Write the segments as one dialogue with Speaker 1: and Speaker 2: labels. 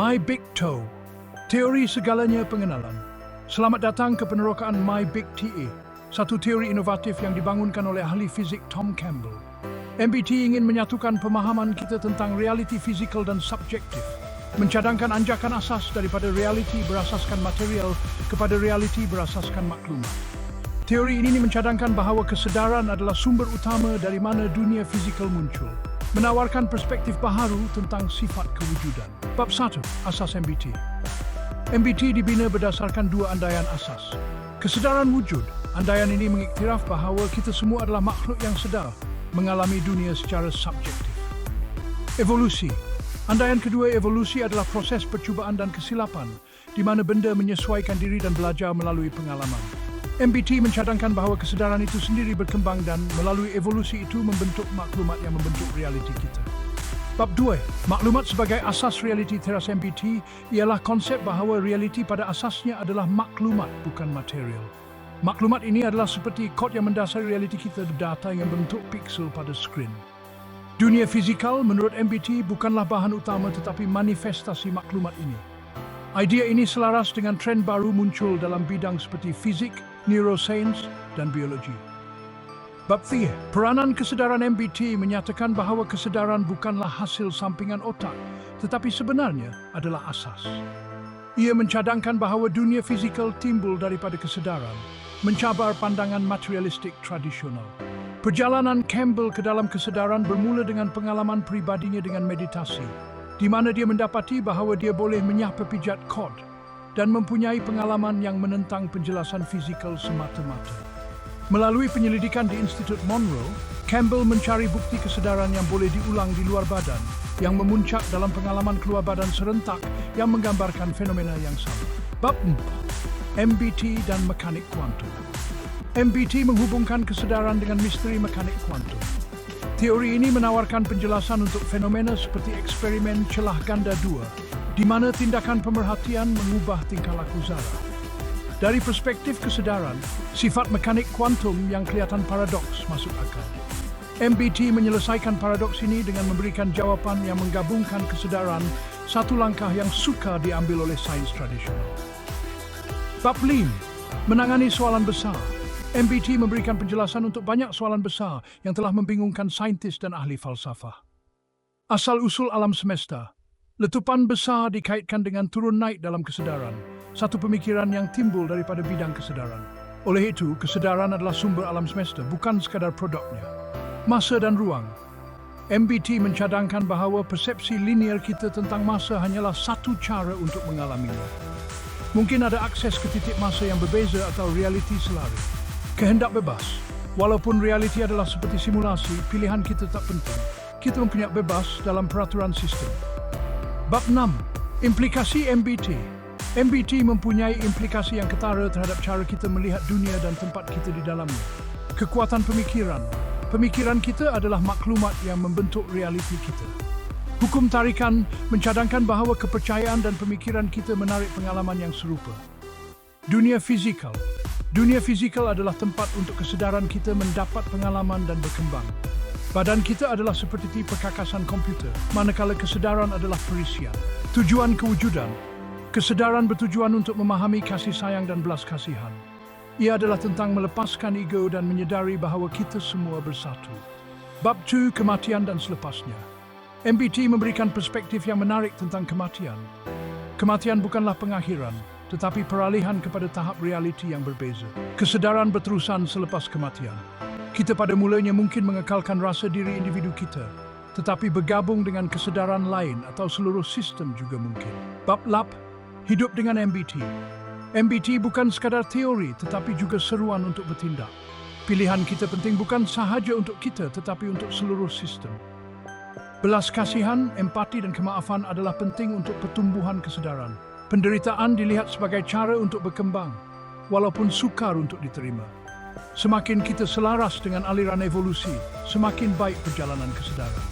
Speaker 1: My Big Toe, teori segalanya pengenalan. Selamat datang ke penerokaan My Big TA, satu teori inovatif yang dibangunkan oleh ahli fizik Tom Campbell. MBT ingin menyatukan pemahaman kita tentang realiti fizikal dan subjektif, mencadangkan anjakan asas daripada realiti berasaskan material kepada realiti berasaskan maklumat. Teori ini mencadangkan bahawa kesedaran adalah sumber utama dari mana dunia fizikal muncul, menawarkan perspektif baharu tentang sifat kewujudan. Bab 1. Asas MBT. MBT dibina berdasarkan dua andaian asas. Kesedaran wujud. Andaian ini mengiktiraf bahawa kita semua adalah makhluk yang sedar, mengalami dunia secara subjektif. Evolusi. Andaian kedua, evolusi adalah proses percubaan dan kesilapan, di mana benda menyesuaikan diri dan belajar melalui pengalaman. MBT mencadangkan bahawa kesedaran itu sendiri berkembang dan melalui evolusi itu membentuk maklumat yang membentuk realiti kita. Bab 2. Maklumat sebagai asas realiti teras MBT ialah konsep bahawa realiti pada asasnya adalah maklumat, bukan material. Maklumat ini adalah seperti kod yang mendasari realiti kita, data yang bentuk piksel pada skrin. Dunia fizikal menurut MBT bukanlah bahan utama tetapi manifestasi maklumat ini. Idea ini selaras dengan tren baru muncul dalam bidang seperti fizik, neuroscience, dan biologi. Bab 3. Peranan kesedaran MBT menyatakan bahawa kesedaran bukanlah hasil sampingan otak, tetapi sebenarnya adalah asas. Ia mencadangkan bahawa dunia fizikal timbul daripada kesedaran, mencabar pandangan materialistik tradisional. Perjalanan Campbell ke dalam kesedaran bermula dengan pengalaman pribadinya dengan meditasi, di mana dia mendapati bahawa dia boleh menyapa pijat kod dan mempunyai pengalaman yang menentang penjelasan fizikal semata-mata. Melalui penyelidikan di Institut Monroe, Campbell mencari bukti kesedaran yang boleh diulang di luar badan, yang memuncak dalam pengalaman keluar badan serentak yang menggambarkan fenomena yang sama. Bab 4. MBT dan mekanik kuantum. MBT menghubungkan kesedaran dengan misteri mekanik kuantum. Teori ini menawarkan penjelasan untuk fenomena seperti eksperimen celah ganda 2, di mana tindakan pemerhatian mengubah tingkah laku zarah. Dari perspektif kesedaran, sifat mekanik kuantum yang kelihatan paradoks masuk akal. MBT menyelesaikan paradoks ini dengan memberikan jawapan yang menggabungkan kesedaran, satu langkah yang sukar diambil oleh sains tradisional. Bab 5. Menangani soalan besar. MBT memberikan penjelasan untuk banyak soalan besar yang telah membingungkan saintis dan ahli falsafah. Asal-usul alam semesta. Letupan besar dikaitkan dengan turun naik dalam kesedaran, satu pemikiran yang timbul daripada bidang kesedaran. Oleh itu, kesedaran adalah sumber alam semesta, bukan sekadar produknya. Masa dan ruang. MBT mencadangkan bahawa persepsi linear kita tentang masa hanyalah satu cara untuk mengalaminya. Mungkin ada akses ke titik masa yang berbeza atau realiti selari. Kehendak bebas. Walaupun realiti adalah seperti simulasi, pilihan kita tak penting. Kita mempunyai bebas dalam peraturan sistem. Bab 6. Implikasi MBT. MBT mempunyai implikasi yang ketara terhadap cara kita melihat dunia dan tempat kita di dalamnya. Kekuatan pemikiran. Pemikiran kita adalah maklumat yang membentuk realiti kita. Hukum tarikan mencadangkan bahawa kepercayaan dan pemikiran kita menarik pengalaman yang serupa. Dunia fizikal. Dunia fizikal adalah tempat untuk kesedaran kita mendapat pengalaman dan berkembang. Badan kita adalah seperti perkakasan komputer, manakala kesedaran adalah perisian. Tujuan kewujudan. Kesedaran bertujuan untuk memahami kasih sayang dan belas kasihan. Ia adalah tentang melepaskan ego dan menyedari bahawa kita semua bersatu. Bab 2. Kematian dan selepasnya. MBT memberikan perspektif yang menarik tentang kematian. Kematian bukanlah pengakhiran, tetapi peralihan kepada tahap realiti yang berbeza. Kesedaran berterusan selepas kematian. Kita pada mulanya mungkin mengekalkan rasa diri individu kita, tetapi bergabung dengan kesedaran lain atau seluruh sistem juga mungkin. Bab 8. Hidup dengan MBT. MBT bukan sekadar teori, tetapi juga seruan untuk bertindak. Pilihan kita penting bukan sahaja untuk kita, tetapi untuk seluruh sistem. Belas kasihan, empati dan kemaafan adalah penting untuk pertumbuhan kesedaran. Penderitaan dilihat sebagai cara untuk berkembang, walaupun sukar untuk diterima. Semakin kita selaras dengan aliran evolusi, semakin baik perjalanan kesedaran.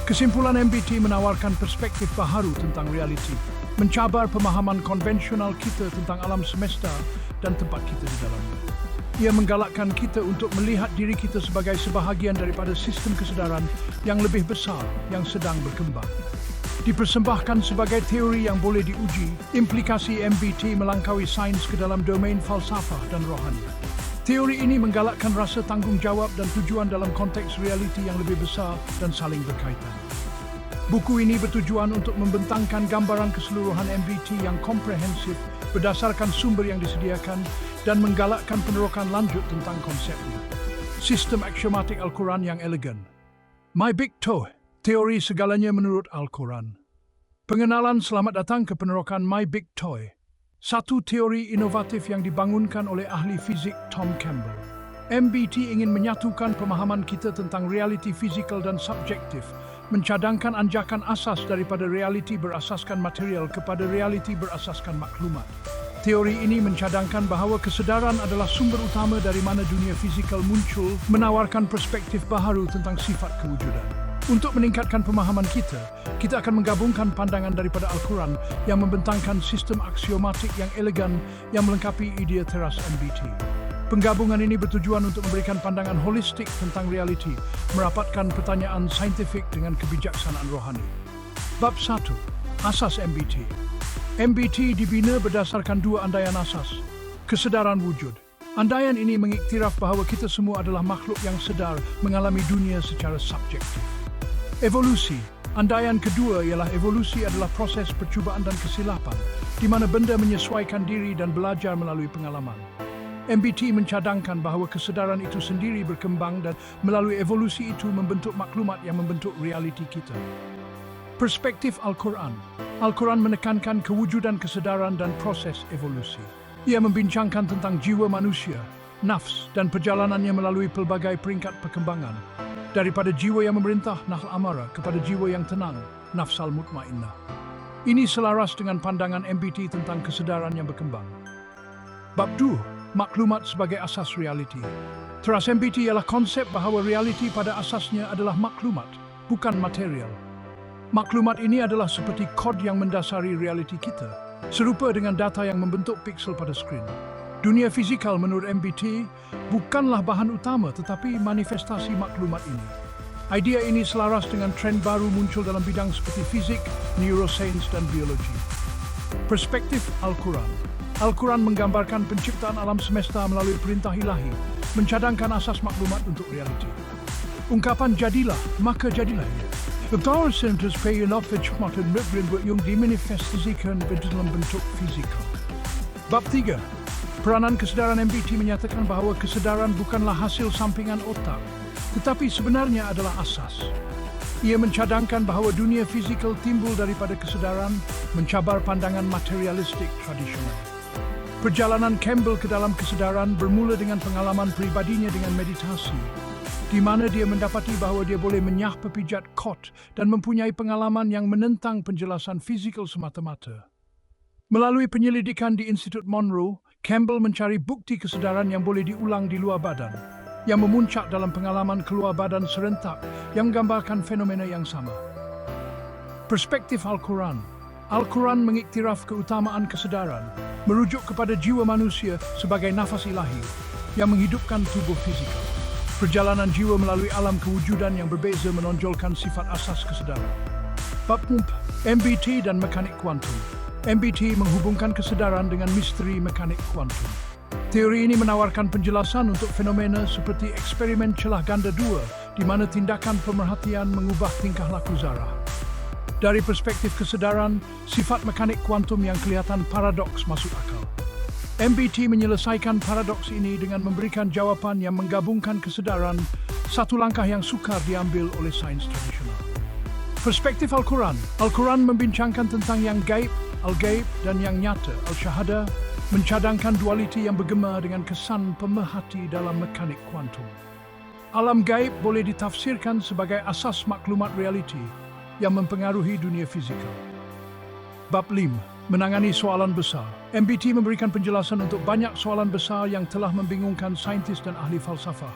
Speaker 1: Kesimpulan MBT menawarkan perspektif baharu tentang realiti, mencabar pemahaman konvensional kita tentang alam semesta dan tempat kita di dalamnya. Ia menggalakkan kita untuk melihat diri kita sebagai sebahagian daripada sistem kesedaran yang lebih besar yang sedang berkembang. dipersembahkan sebagai teori yang boleh diuji. Implikasi MBT melangkaui sains ke dalam domain falsafah dan rohani. Teori ini menggalakkan rasa tanggungjawab dan tujuan dalam konteks realiti yang lebih besar dan saling berkaitan. Buku ini bertujuan untuk membentangkan gambaran keseluruhan MBT yang komprehensif berdasarkan sumber yang disediakan dan menggalakkan penerokan lanjut tentang konsepnya. Sistem aksiomatik Al-Quran yang elegan. My Big Toe, teori segalanya menurut Al-Quran. Pengenalan, selamat datang ke penerokan My Big Toy. Satu teori inovatif yang dibangunkan oleh ahli fizik Tom Campbell. MBT ingin menyatukan pemahaman kita tentang realiti fizikal dan subjektif, mencadangkan anjakan asas daripada realiti berasaskan material kepada realiti berasaskan maklumat. Teori ini mencadangkan bahawa kesedaran adalah sumber utama dari mana dunia fizikal muncul, menawarkan perspektif baharu tentang sifat kewujudan. Untuk meningkatkan pemahaman kita akan menggabungkan pandangan daripada Al-Quran yang membentangkan sistem aksiomatik yang elegan yang melengkapi idea teras MBT. Penggabungan ini bertujuan untuk memberikan pandangan holistik tentang realiti, merapatkan pertanyaan saintifik dengan kebijaksanaan rohani. Bab 1. Asas MBT. MBT dibina berdasarkan dua andaian asas. Kesedaran wujud. Andaian ini mengiktiraf bahawa kita semua adalah makhluk yang sedar mengalami dunia secara subjektif. Evolusi. Andaian kedua ialah evolusi adalah proses percubaan dan kesilapan, di mana benda menyesuaikan diri dan belajar melalui pengalaman. MBT mencadangkan bahawa kesedaran itu sendiri berkembang dan melalui evolusi itu membentuk maklumat yang membentuk realiti kita. Perspektif Al-Quran. Al-Quran menekankan kewujudan kesedaran dan proses evolusi. Ia membincangkan tentang jiwa manusia, nafs dan perjalanannya melalui pelbagai peringkat perkembangan. Daripada jiwa yang memerintah, nafs amarah, kepada jiwa yang tenang, nafs al-mutmainnah. Ini selaras dengan pandangan MBT tentang kesedaran yang berkembang. Bab 2. Maklumat sebagai asas realiti. Teras MBT ialah konsep bahawa realiti pada asasnya adalah maklumat, bukan material. Maklumat ini adalah seperti kod yang mendasari realiti kita, serupa dengan data yang membentuk piksel pada skrin. Dunia fizikal menurut MBT bukanlah bahan utama tetapi manifestasi maklumat ini. Idea ini selaras dengan tren baru muncul dalam bidang seperti fizik, neuroscience dan biologi. Perspektif Al-Quran. Al-Quran menggambarkan penciptaan alam semesta melalui perintah ilahi, mencadangkan asas maklumat untuk realiti. Ungkapan jadilah, maka jadilah. Betul sentus penyelopaj mata negeri yang dimanifestasikan dalam bentuk fizikal. Bab 3. Peranan kesedaran MBT menyatakan bahawa kesedaran bukanlah hasil sampingan otak, tetapi sebenarnya adalah asas. Ia mencadangkan bahawa dunia fizikal timbul daripada kesedaran, mencabar pandangan materialistik tradisional. Perjalanan Campbell ke dalam kesedaran bermula dengan pengalaman pribadinya dengan meditasi, di mana dia mendapati bahawa dia boleh menyah pepijat kot dan mempunyai pengalaman yang menentang penjelasan fizikal semata-mata. Melalui penyelidikan di Institut Monroe, Campbell mencari bukti kesedaran yang boleh diulang di luar badan, yang memuncak dalam pengalaman keluar badan serentak yang menggambarkan fenomena yang sama. Perspektif Al-Quran. Al-Quran mengiktiraf keutamaan kesedaran, merujuk kepada jiwa manusia sebagai nafas ilahi yang menghidupkan tubuh fizikal. Perjalanan jiwa melalui alam kewujudan yang berbeza menonjolkan sifat asas kesedaran. Bab 4. MBT dan mekanik kuantum. MBT menghubungkan kesedaran dengan misteri mekanik kuantum. Teori ini menawarkan penjelasan untuk fenomena seperti eksperimen celah ganda dua, di mana tindakan pemerhatian mengubah tingkah laku zarah. Dari perspektif kesedaran, sifat mekanik kuantum yang kelihatan paradoks masuk akal. MBT menyelesaikan paradoks ini dengan memberikan jawapan yang menggabungkan kesedaran, satu langkah yang sukar diambil oleh sains tradisional. Perspektif Al-Quran. Al-Quran membincangkan tentang yang gaib, al-gaib, dan yang nyata, al-syahadah, mencadangkan dualiti yang bergema dengan kesan pemerhati dalam mekanik kuantum. Alam gaib boleh ditafsirkan sebagai asas maklumat realiti yang mempengaruhi dunia fizikal. Bab 5. Menangani soalan besar. MBT memberikan penjelasan untuk banyak soalan besar yang telah membingungkan saintis dan ahli falsafah.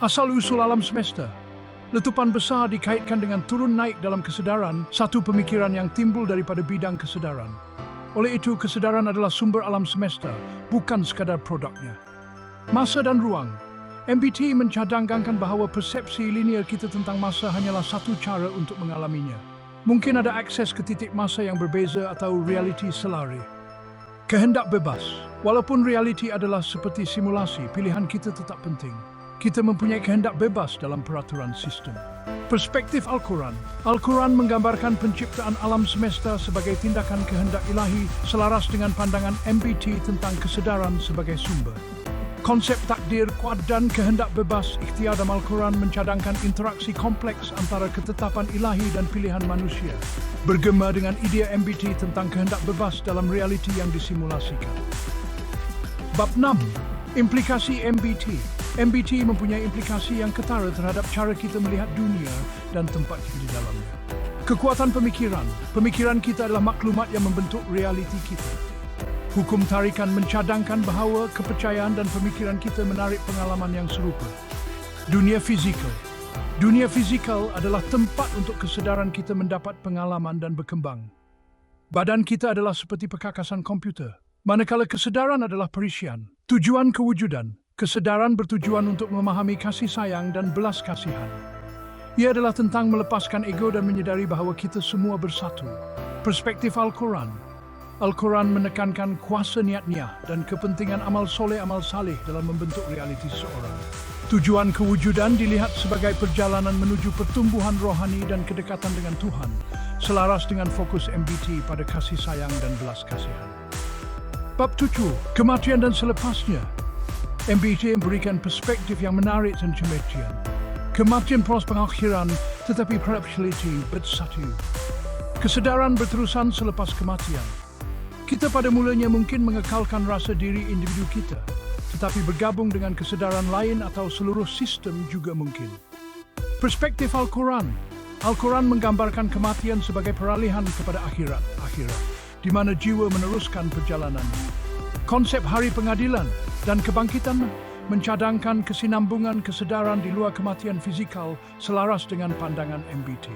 Speaker 1: Asal-usul alam semesta. Letupan besar dikaitkan dengan turun naik dalam kesedaran, satu pemikiran yang timbul daripada bidang kesedaran. Oleh itu, kesedaran adalah sumber alam semesta, bukan sekadar produknya. Masa dan ruang. MBT mencadangkan bahawa persepsi linear kita tentang masa hanyalah satu cara untuk mengalaminya. Mungkin ada akses ke titik masa yang berbeza atau realiti selari. Kehendak bebas. Walaupun realiti adalah seperti simulasi, pilihan kita tetap penting. Kita mempunyai kehendak bebas dalam peraturan sistem. Perspektif Al-Quran. Al-Quran menggambarkan penciptaan alam semesta sebagai tindakan kehendak ilahi selaras dengan pandangan MBT tentang kesedaran sebagai sumber. Konsep takdir, kuat dan kehendak bebas ikhtiar dalam Al-Quran mencadangkan interaksi kompleks antara ketetapan ilahi dan pilihan manusia, bergema dengan idea MBT tentang kehendak bebas dalam realiti yang disimulasikan. Bab 6. Implikasi MBT. MBT mempunyai implikasi yang ketara terhadap cara kita melihat dunia dan tempat kita di dalamnya. Kekuatan pemikiran. Pemikiran kita adalah maklumat yang membentuk realiti kita. Hukum tarikan mencadangkan bahawa kepercayaan dan pemikiran kita menarik pengalaman yang serupa. Dunia fizikal. Dunia fizikal adalah tempat untuk kesedaran kita mendapat pengalaman dan berkembang. Badan kita adalah seperti perkakasan komputer, manakala kesedaran adalah perisian. Tujuan kewujudan. Kesedaran bertujuan untuk memahami kasih sayang dan belas kasihan. Ia adalah tentang melepaskan ego dan menyedari bahawa kita semua bersatu. Perspektif Al-Quran. Al-Quran menekankan kuasa niat-niah dan kepentingan amal soleh amal saleh dalam membentuk realiti seseorang. Tujuan kewujudan dilihat sebagai perjalanan menuju pertumbuhan rohani dan kedekatan dengan Tuhan, selaras dengan fokus MBT pada kasih sayang dan belas kasihan. Bab 7. Kematian dan selepasnya. MBT memberikan perspektif yang menarik dan kematian. Kematian proses pengakhiran, tetapi reality bersatu. Kesedaran berterusan selepas kematian. Kita pada mulanya mungkin mengekalkan rasa diri individu kita, tetapi bergabung dengan kesedaran lain atau seluruh sistem juga mungkin. Perspektif Al-Quran. Al-Quran menggambarkan kematian sebagai peralihan kepada akhirat, di mana jiwa meneruskan perjalanannya. Konsep hari pengadilan dan kebangkitan mencadangkan kesinambungan kesedaran di luar kematian fizikal selaras dengan pandangan MBT.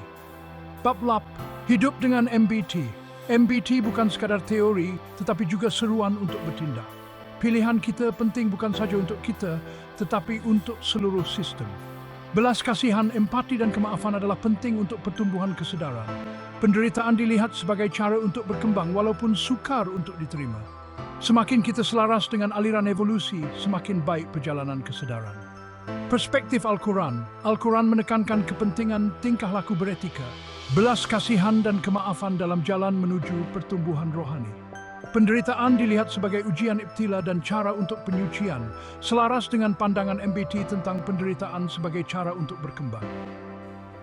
Speaker 1: Bab 8. Hidup dengan MBT. MBT bukan sekadar teori, tetapi juga seruan untuk bertindak. Pilihan kita penting bukan saja untuk kita, tetapi untuk seluruh sistem. Belas kasihan, empati dan kemaafan adalah penting untuk pertumbuhan kesedaran. Penderitaan dilihat sebagai cara untuk berkembang walaupun sukar untuk diterima. Semakin kita selaras dengan aliran evolusi, semakin baik perjalanan kesedaran. Perspektif Al-Quran. Al-Quran menekankan kepentingan tingkah laku beretika, belas kasihan dan kemaafan dalam jalan menuju pertumbuhan rohani. Penderitaan dilihat sebagai ujian ibtila dan cara untuk penyucian, selaras dengan pandangan MBT tentang penderitaan sebagai cara untuk berkembang.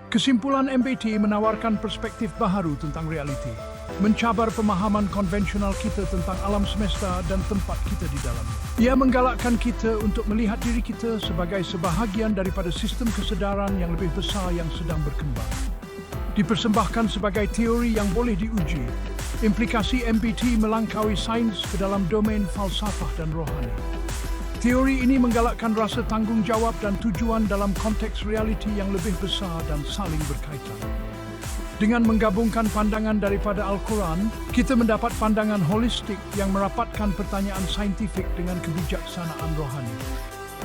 Speaker 1: Kesimpulan MBT menawarkan perspektif baharu tentang realiti, mencabar pemahaman konvensional kita tentang alam semesta dan tempat kita di dalamnya. Ia menggalakkan kita untuk melihat diri kita sebagai sebahagian daripada sistem kesedaran yang lebih besar yang sedang berkembang. Dipersembahkan sebagai teori yang boleh diuji, implikasi MBT melangkaui sains ke dalam domain falsafah dan rohani. Teori ini menggalakkan rasa tanggungjawab dan tujuan dalam konteks realiti yang lebih besar dan saling berkaitan. Dengan menggabungkan pandangan daripada Al-Quran, kita mendapat pandangan holistik yang merapatkan pertanyaan saintifik dengan kebijaksanaan rohani.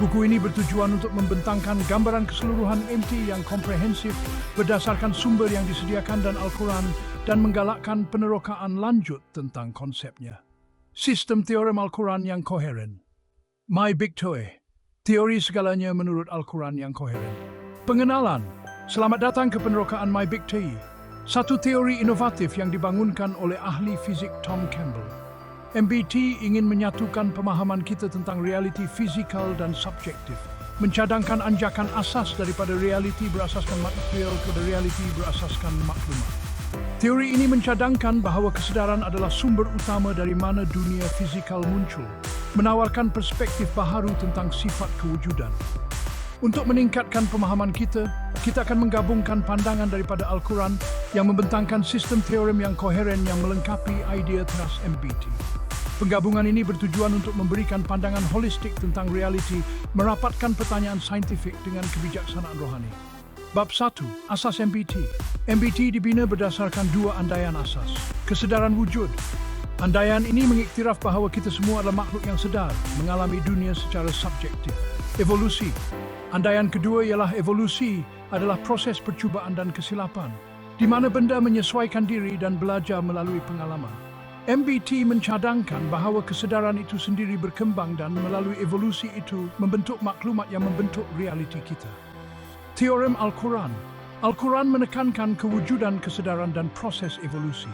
Speaker 1: Buku ini bertujuan untuk membentangkan gambaran keseluruhan MBT yang komprehensif berdasarkan sumber yang disediakan dan Al-Quran dan menggalakkan penerokaan lanjut tentang konsepnya. Sistem teorem Al-Quran yang koheren. My Big Toe. Teori segalanya menurut Al-Quran yang koheren. Pengenalan. Selamat datang ke penerokaan My Big Toe. Satu teori inovatif yang dibangunkan oleh ahli fizik Tom Campbell. MBT ingin menyatukan pemahaman kita tentang realiti fizikal dan subjektif, mencadangkan anjakan asas daripada realiti berasaskan material kepada realiti berasaskan maklumat. Teori ini mencadangkan bahawa kesedaran adalah sumber utama dari mana dunia fizikal muncul, menawarkan perspektif baharu tentang sifat kewujudan. Untuk meningkatkan pemahaman kita akan menggabungkan pandangan daripada Al-Quran yang membentangkan sistem teorem yang koheren yang melengkapi idea teras MBT. Penggabungan ini bertujuan untuk memberikan pandangan holistik tentang realiti, merapatkan pertanyaan saintifik dengan kebijaksanaan rohani. Bab 1. Asas MBT. MBT dibina berdasarkan dua andaian asas. Kesedaran wujud. Andaian ini mengiktiraf bahawa kita semua adalah makhluk yang sedar, mengalami dunia secara subjektif. Evolusi. Andaian kedua ialah evolusi adalah proses percubaan dan kesilapan. di mana benda menyesuaikan diri dan belajar melalui pengalaman. MBT mencadangkan bahawa kesedaran itu sendiri berkembang dan melalui evolusi itu membentuk maklumat yang membentuk realiti kita. Teorem Al-Quran. Al-Quran menekankan kewujudan kesedaran dan proses evolusi.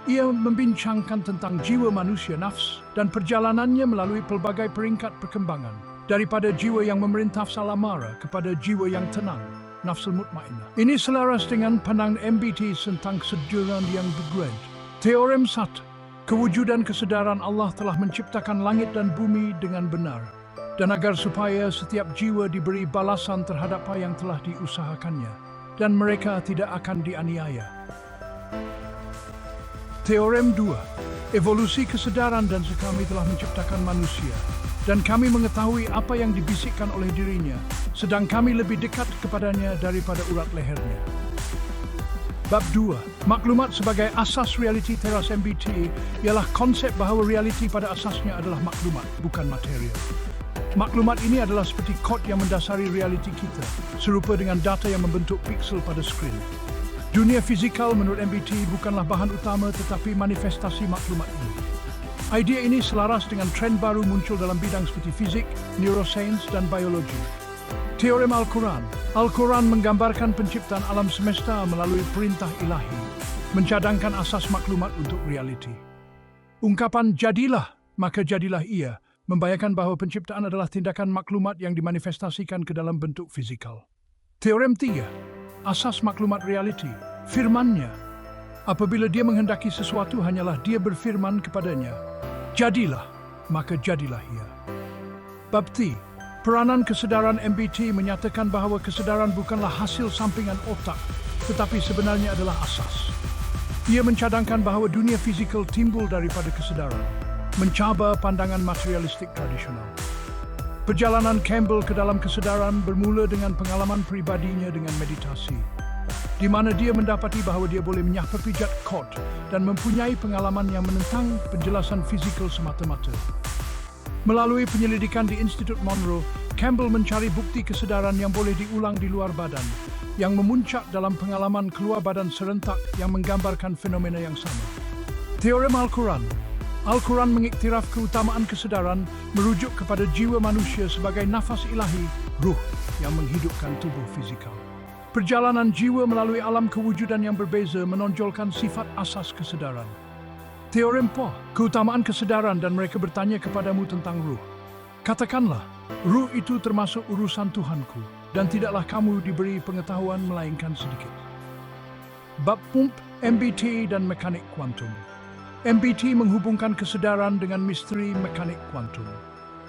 Speaker 1: Ia membincangkan tentang jiwa manusia nafs dan perjalanannya melalui pelbagai peringkat perkembangan, daripada jiwa yang memerintah nafs al-amarah kepada jiwa yang tenang, nafsul mutmainnah. Ini selaras dengan pandangan MBT tentang kesedaran yang bergrade. Teorem 1. Kewujudan kesedaran Allah telah menciptakan langit dan bumi dengan benar, dan agar supaya setiap jiwa diberi balasan terhadap apa yang telah diusahakannya, dan mereka tidak akan dianiaya. Teorem 2. Evolusi kesedaran dan kami telah menciptakan manusia, dan kami mengetahui apa yang dibisikkan oleh dirinya, sedang kami lebih dekat kepadanya daripada urat lehernya. Bab 2. Maklumat sebagai asas realiti teras MBT ialah konsep bahawa realiti pada asasnya adalah maklumat, bukan material. Maklumat ini adalah seperti kod yang mendasari realiti kita, serupa dengan data yang membentuk piksel pada skrin. Dunia fizikal menurut MBT bukanlah bahan utama tetapi manifestasi maklumat ini. Idea ini selaras dengan tren baru muncul dalam bidang seperti fizik, neuroscience dan biologi. Teorem Al-Quran. Al-Quran menggambarkan penciptaan alam semesta melalui perintah ilahi, mencadangkan asas maklumat untuk realiti. Ungkapan jadilah, maka jadilah ia, membayangkan bahawa penciptaan adalah tindakan maklumat yang dimanifestasikan ke dalam bentuk fizikal. Teorem 3. Asas maklumat realiti. Firmannya. Apabila dia menghendaki sesuatu, hanyalah dia berfirman kepadanya. Jadilah, maka jadilah ia. Bab 3. Peranan kesedaran MBT menyatakan bahawa kesedaran bukanlah hasil sampingan otak, tetapi sebenarnya adalah asas. Ia mencadangkan bahawa dunia fizikal timbul daripada kesedaran, mencabar pandangan materialistik tradisional. Perjalanan Campbell ke dalam kesedaran bermula dengan pengalaman pribadinya dengan meditasi, di mana dia mendapati bahawa dia boleh menyapa pijat kod dan mempunyai pengalaman yang menentang penjelasan fizikal semata-mata. Melalui penyelidikan di Institut Monroe, Campbell mencari bukti kesedaran yang boleh diulang di luar badan, yang memuncak dalam pengalaman keluar badan serentak yang menggambarkan fenomena yang sama. Teorem Al-Quran. Al-Quran mengiktiraf keutamaan kesedaran merujuk kepada jiwa manusia sebagai nafas ilahi, ruh yang menghidupkan tubuh fizikal. Perjalanan jiwa melalui alam kewujudan yang berbeza menonjolkan sifat asas kesedaran. Teorem Po, keutamaan kesedaran dan mereka bertanya kepadamu tentang ruh. Katakanlah, ruh itu termasuk urusan Tuhanku dan tidaklah kamu diberi pengetahuan melainkan sedikit. Bab Pump, MBT dan mekanik kuantum. MBT menghubungkan kesedaran dengan misteri mekanik kuantum.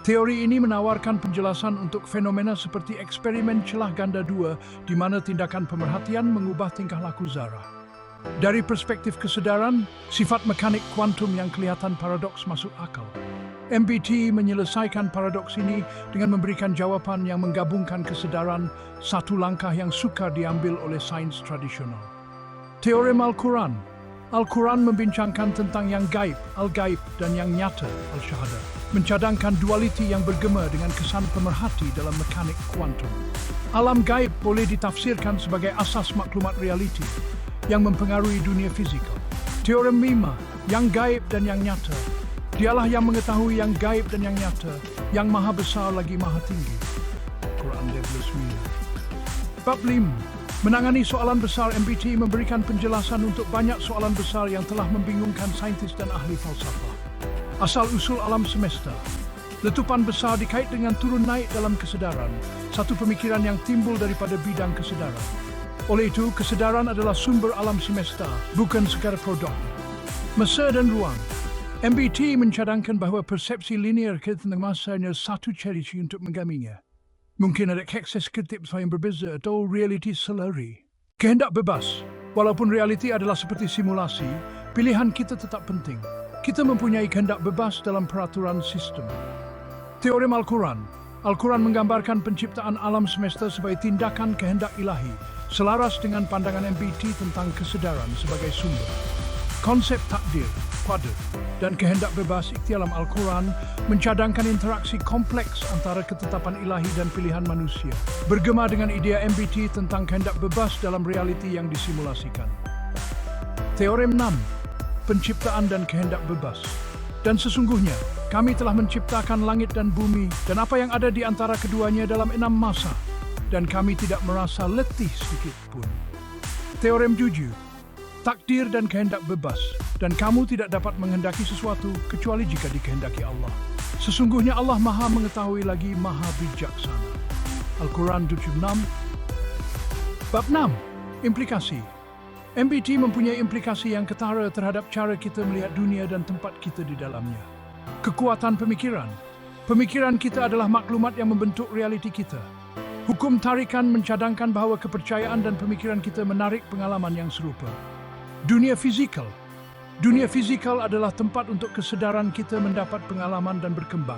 Speaker 1: Teori ini menawarkan penjelasan untuk fenomena seperti eksperimen celah ganda 2 di mana tindakan pemerhatian mengubah tingkah laku zarah. Dari perspektif kesedaran, sifat mekanik kuantum yang kelihatan paradoks masuk akal. MBT menyelesaikan paradoks ini dengan memberikan jawapan yang menggabungkan kesedaran, satu langkah yang sukar diambil oleh sains tradisional. Teorem Al-Quran. Al-Quran membincangkan tentang yang gaib, al-gaib, dan yang nyata, al-syahadah. Mencadangkan dualiti yang bergema dengan kesan pemerhati dalam mekanik kuantum. Alam gaib boleh ditafsirkan sebagai asas maklumat realiti yang mempengaruhi dunia fizikal. Teorem 5, yang gaib dan yang nyata. Dialah yang mengetahui yang gaib dan yang nyata, yang maha besar lagi maha tinggi. Quran 29. Bab 5, menangani soalan besar. MBT memberikan penjelasan untuk banyak soalan besar yang telah membingungkan saintis dan ahli falsafah. Asal-usul alam semesta. Letupan besar dikait dengan turun naik dalam kesedaran, satu pemikiran yang timbul daripada bidang kesedaran. Oleh itu, kesedaran adalah sumber alam semesta, bukan sekadar produk. Masa dan ruang. MBT mencadangkan bahawa persepsi linear tentang masa hanya satu ciri untuk menggaminya. Mungkin ada akses ketip yang berbeza atau realiti selari. Kehendak bebas. Walaupun realiti adalah seperti simulasi, pilihan kita tetap penting. Kita mempunyai kehendak bebas dalam peraturan sistem. Teorem Al-Quran. Al-Quran menggambarkan penciptaan alam semesta sebagai tindakan kehendak ilahi, selaras dengan pandangan MBT tentang kesedaran sebagai sumber. Konsep takdir. Qadr dan kehendak bebas ikhtiar dalam Al-Quran mencadangkan interaksi kompleks antara ketetapan ilahi dan pilihan manusia, bergema dengan idea MBT tentang kehendak bebas dalam realiti yang disimulasikan. Teorem 6. Penciptaan dan kehendak bebas. Dan sesungguhnya, kami telah menciptakan langit dan bumi dan apa yang ada di antara keduanya dalam 6 masa, dan kami tidak merasa letih sedikit pun. Teorem 7. Takdir dan kehendak bebas, dan kamu tidak dapat menghendaki sesuatu kecuali jika dikehendaki Allah. Sesungguhnya Allah Maha mengetahui lagi Maha bijaksana. Al-Quran 76. Bab 6. Implikasi. MBT mempunyai implikasi yang ketara terhadap cara kita melihat dunia dan tempat kita di dalamnya. Kekuatan pemikiran. Pemikiran kita adalah maklumat yang membentuk realiti kita. Hukum tarikan mencadangkan bahawa kepercayaan dan pemikiran kita menarik pengalaman yang serupa. Dunia fizikal. Dunia fizikal adalah tempat untuk kesedaran kita mendapat pengalaman dan berkembang.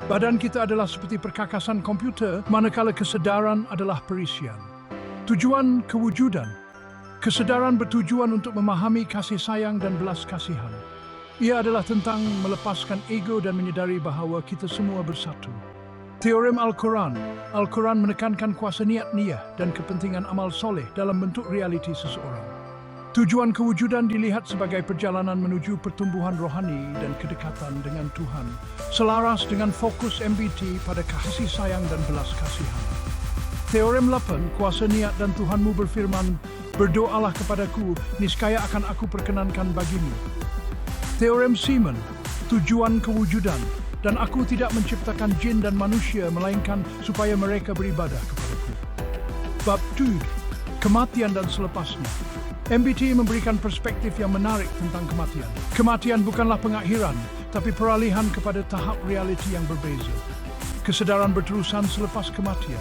Speaker 1: Badan kita adalah seperti perkakasan komputer, manakala kesedaran adalah perisian. Tujuan kewujudan. Kesedaran bertujuan untuk memahami kasih sayang dan belas kasihan. Ia adalah tentang melepaskan ego dan menyedari bahawa kita semua bersatu. Teorem Al-Quran. Al-Quran menekankan kuasa niat-niyah dan kepentingan amal soleh dalam bentuk realiti seseorang. Tujuan kewujudan dilihat sebagai perjalanan menuju pertumbuhan rohani dan kedekatan dengan Tuhan, selaras dengan fokus MBT pada kasih sayang dan belas kasihan. Teorem 8, kuasa niat dan Tuhanmu berfirman, berdoalah kepadaku, niscaya akan aku perkenankan bagimu. Teorem Simon, tujuan kewujudan, dan aku tidak menciptakan jin dan manusia, melainkan supaya mereka beribadah kepadaku. Bab 7, kematian dan selepasnya. MBT memberikan perspektif yang menarik tentang kematian. Kematian bukanlah pengakhiran, tapi peralihan kepada tahap realiti yang berbeza. Kesedaran berterusan selepas kematian.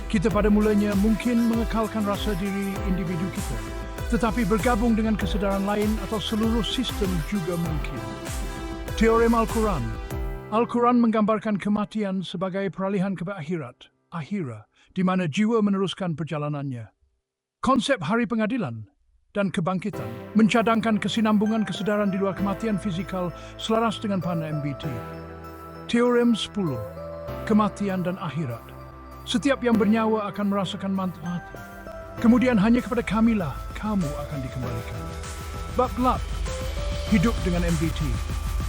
Speaker 1: Kita pada mulanya mungkin mengekalkan rasa diri individu kita, tetapi bergabung dengan kesedaran lain atau seluruh sistem juga mungkin. Teorem Al-Quran. Al-Quran menggambarkan kematian sebagai peralihan ke akhirat, akhirah, di mana jiwa meneruskan perjalanannya. Konsep hari pengadilan dan kebangkitan mencadangkan kesinambungan kesedaran di luar kematian fizikal selaras dengan panah MBT. Teorem 10. Kematian dan akhirat. Setiap yang bernyawa akan merasakan mati. Kemudian hanya kepada kamilah kamu akan dikembalikan. Bab 8. Hidup dengan MBT.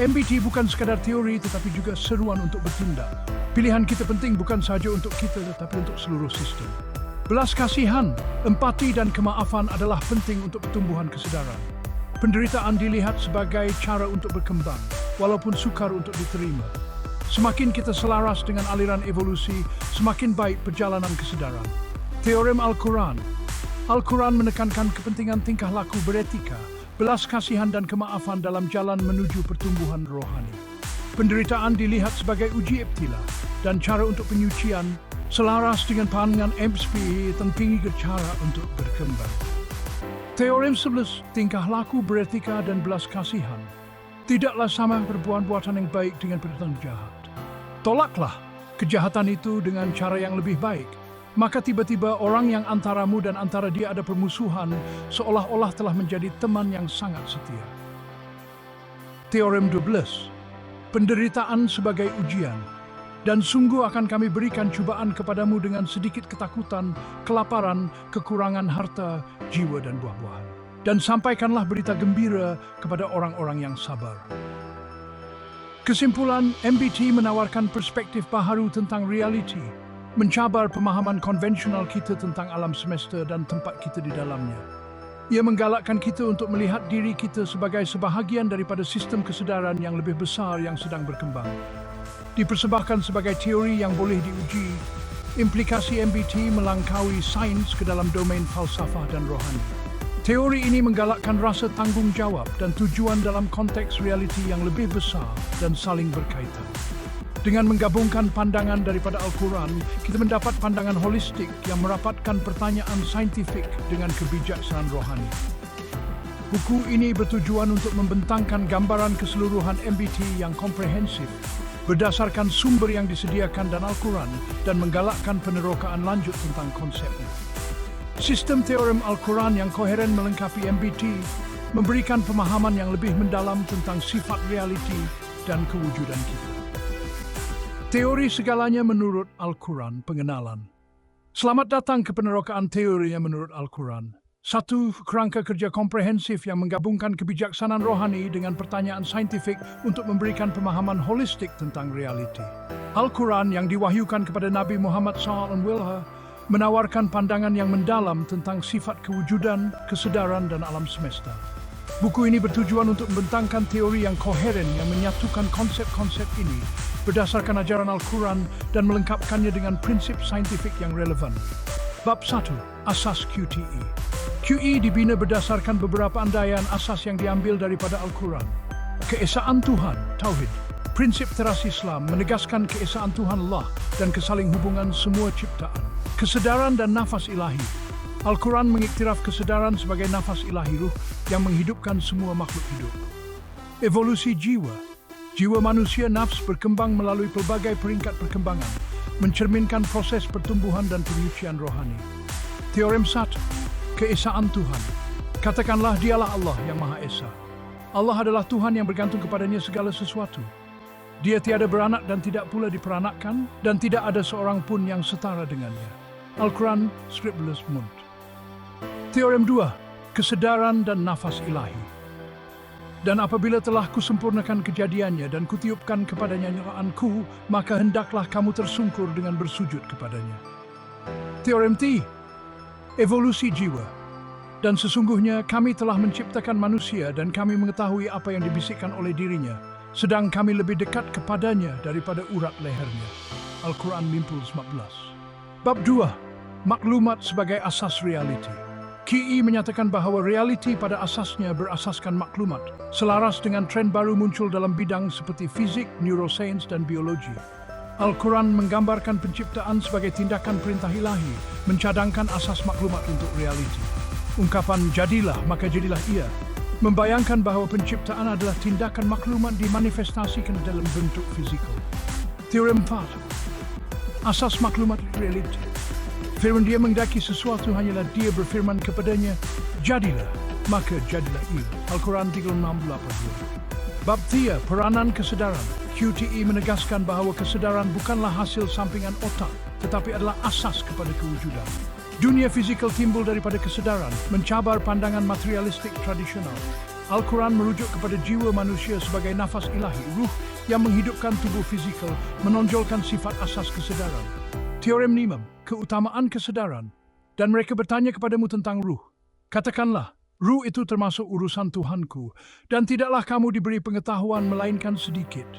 Speaker 1: MBT bukan sekadar teori tetapi juga seruan untuk bertindak. Pilihan kita penting bukan sahaja untuk kita tetapi untuk seluruh sistem. Belas kasihan, empati dan kemaafan adalah penting untuk pertumbuhan kesedaran. Penderitaan dilihat sebagai cara untuk berkembang, walaupun sukar untuk diterima. Semakin kita selaras dengan aliran evolusi, semakin baik perjalanan kesedaran. Teorem Al-Quran. Al-Quran menekankan kepentingan tingkah laku beretika, belas kasihan dan kemaafan dalam jalan menuju pertumbuhan rohani. Penderitaan dilihat sebagai uji ibtila dan cara untuk penyucian, selaras dengan pandangan MSP tentang cara untuk berkembang. Teorem 11, tingkah laku beretika dan belas kasihan. Tidaklah sama perbuatan yang baik dengan perbuatan jahat. Tolaklah kejahatan itu dengan cara yang lebih baik. Maka tiba-tiba orang yang antaramu dan antara dia ada permusuhan, seolah-olah telah menjadi teman yang sangat setia. Teorem 12, penderitaan sebagai ujian. Dan sungguh akan kami berikan cubaan kepadamu dengan sedikit ketakutan, kelaparan, kekurangan harta, jiwa dan buah-buahan. Dan sampaikanlah berita gembira kepada orang-orang yang sabar. Kesimpulan, MBT menawarkan perspektif baharu tentang realiti, mencabar pemahaman konvensional kita tentang alam semesta dan tempat kita di dalamnya. Ia menggalakkan kita untuk melihat diri kita sebagai sebahagian daripada sistem kesedaran yang lebih besar yang sedang berkembang. Dipersembahkan sebagai teori yang boleh diuji, implikasi MBT melangkaui sains ke dalam domain falsafah dan rohani. Teori ini menggalakkan rasa tanggung jawab dan tujuan dalam konteks realiti yang lebih besar dan saling berkaitan. Dengan menggabungkan pandangan daripada Al-Quran, kita mendapat pandangan holistik yang merapatkan pertanyaan saintifik dengan kebijaksanaan rohani. Buku ini bertujuan untuk membentangkan gambaran keseluruhan MBT yang komprehensif, berdasarkan sumber yang disediakan dan Al-Quran, dan menggalakkan penerokaan lanjut tentang konsepnya. Sistem teorem Al-Quran yang koheren melengkapi MBT memberikan pemahaman yang lebih mendalam tentang sifat realiti dan kewujudan kita. Teori segalanya menurut Al-Quran, pengenalan. Selamat datang ke penerokaan teorinya menurut Al-Quran. Satu kerangka kerja komprehensif yang menggabungkan kebijaksanaan rohani dengan pertanyaan saintifik untuk memberikan pemahaman holistik tentang realiti. Al-Quran yang diwahyukan kepada Nabi Muhammad SAW menawarkan pandangan yang mendalam tentang sifat kewujudan, kesedaran, dan alam semesta. Buku ini bertujuan untuk membentangkan teori yang koheren yang menyatukan konsep-konsep ini berdasarkan ajaran Al-Quran dan melengkapkannya dengan prinsip saintifik yang relevan. Bab 1. Asas QTE. QE dibina berdasarkan beberapa andaian asas yang diambil daripada Al-Quran. Keesaan Tuhan, Tauhid. Prinsip teras Islam menegaskan keesaan Tuhan Allah dan kesaling hubungan semua ciptaan. Kesedaran dan nafas ilahi. Al-Quran mengiktiraf kesedaran sebagai nafas ilahi ruh yang menghidupkan semua makhluk hidup. Evolusi jiwa. Jiwa manusia nafs berkembang melalui pelbagai peringkat perkembangan, mencerminkan proses pertumbuhan dan penyucian rohani. Teorem 1. Keesaan Tuhan. Katakanlah dialah Allah yang Maha Esa. Allah adalah Tuhan yang bergantung kepadanya segala sesuatu. Dia tiada beranak dan tidak pula diperanakkan, dan tidak ada seorang pun yang setara dengannya. Al-Quran, Scribulus Munt. Teorem 2. Kesedaran dan nafas ilahi. Dan apabila telah kusempurnakan kejadiannya dan kutiupkan kepadanya nyalaanku, maka hendaklah kamu tersungkur dengan bersujud kepadanya. Teorem 3. Evolusi jiwa. Dan sesungguhnya kami telah menciptakan manusia dan kami mengetahui apa yang dibisikkan oleh dirinya, sedang kami lebih dekat kepadanya daripada urat lehernya. Al-Quran Mimpul 19. Bab 2. Maklumat sebagai asas realiti. QE menyatakan bahawa realiti pada asasnya berasaskan maklumat, selaras dengan tren baru muncul dalam bidang seperti fizik, neuroscience, dan biologi. Al-Quran menggambarkan penciptaan sebagai tindakan perintah ilahi, mencadangkan asas maklumat untuk realiti. Ungkapan jadilah maka jadilah ia membayangkan bahawa penciptaan adalah tindakan maklumat dimanifestasikan dalam bentuk fizikal. Teorem 4. Asas maklumat realiti. Firman dia menghendaki sesuatu hanyalah dia berfirman kepadanya, jadilah, maka jadilah ia. Al-Quran 36:82. Bab 3. Peranan kesedaran. QTE menegaskan bahawa kesedaran bukanlah hasil sampingan otak, tetapi adalah asas kepada kewujudan. Dunia fizikal timbul daripada kesedaran, mencabar pandangan materialistik tradisional. Al-Quran merujuk kepada jiwa manusia sebagai nafas ilahi, ruh yang menghidupkan tubuh fizikal, menonjolkan sifat asas kesedaran. Teorem 5. Keutamaan kesedaran. Dan mereka bertanya kepadamu tentang ruh. Katakanlah, ruh itu termasuk urusan Tuhanku, dan tidaklah kamu diberi pengetahuan melainkan sedikit.